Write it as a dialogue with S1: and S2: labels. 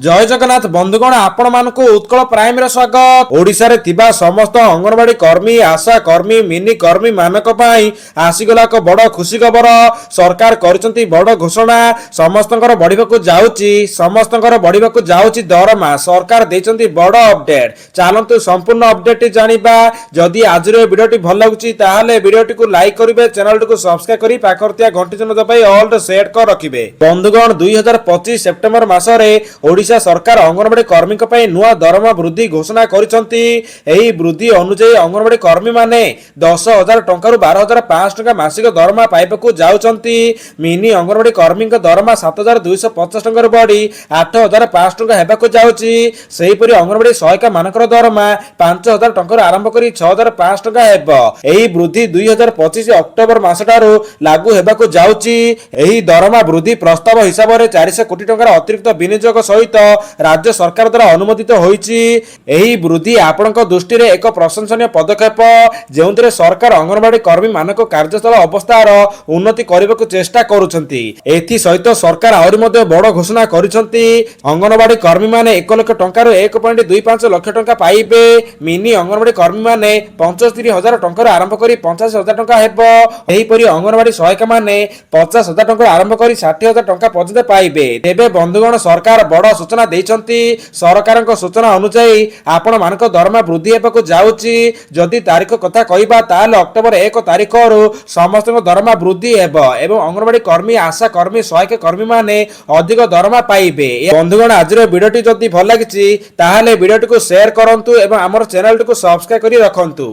S1: जय जगन्नाथ बंधुगण आपण मानकु उत्कल प्राइम रे स्वागत। ओडिसा रे थिबा समस्त अंगनवाड़ी कर्मी आशा कर्मी मिनी कर्मी मानक पई आसीगला को बड़ खुशी खबर। सरकार करचंती बड़ घोषणा समस्तंकर बढ़िबाकू जाउची दरमा। सरकार देचंती बड़ अपडेट। चालंतु संपूर्ण अपडेट जानिबा। जदि आज रे वीडियोटी भल लागुची ताहाले वीडियोटी को लाइक करिवे, चैनल को सब्सक्राइब करी पाखरतिया घंटी चिन्ह दबाई ऑल सेट कर रखिबे। बंधुगण 2025 सेप्टेम्बर मासरे ओडिशा सरकार अंगनवाड़ी कर्मी नुआ दरमा वृद्धि घोषणा करिसंती। एही वृद्धि अनुसार अंगनवाड़ी कर्मी माने 10,000 टंका 12,500 टंका मासिक दरमा पाइबाकू जाउचंती। मिनी अंगनवाड़ी कर्मी दरमा 7,250 टंका बढ़ी 8,500 टंका हेबाकू जाउची। सेहीपरि अंगनवाड़ी सहायिका मानकर दरमा 5,000 टंका आरंभ करी 6,500 टंका हेबो। एही वृद्धि 2025 अक्टोबर मासटारू लागू हेबाकू जाउची। एही दरमा वृद्धि प्रस्ताव हिसाब रे 400 कोटी टंका अतिरिक्त विनियोग सहित राज्य सरकार द्वारा अनुमोदित होईची। एही वृद्धि आपनक दृष्टि रे एक प्रशंसनीय पदक्षेप जेउंतरे सरकार अंगनवाड़ी कर्मी मानक कार्यस्थल अवस्थार उन्नति करबाकू चेष्टा करूछंती। एथि सहित सरकार आउरी मध्ये बड़ घोषणा करिसंती। अंगनवाड़ी कर्मी माने 1 लाख टंका 1.25 लाख टंका पाइबे। मिनी अंगनवाड़ी कर्मी माने 75,000 टंका आरंभ करी 50,000 टंका हेबो। एही परि अंगनवाड़ी सहायक माने 50,000 टंका आरंभ करी 60,000 टंका पर्यंत पाइबे। तेबे बंधुगण सरकार बड़ सूचना देइछंती। सरकारक सूचना अनुसार आपण मानक दरमा वृद्धि हेबाकू जाउची। जदि तारीख कथा कहिबा ताले अक्टोबर 1 तारीख रु समस्त दरमा वृद्धि हेबो एवं अंगनवाड़ी कर्मी आशा कर्मी सहायक कर्मी माने अधिक दरमा पाइबे। बंधुगण आज वीडियोटी जदि भल लागिची ताहाले वीडियोटी को शेयर करंतु एवं हमर चैनल को सब्सक्राइब करी रखंतु।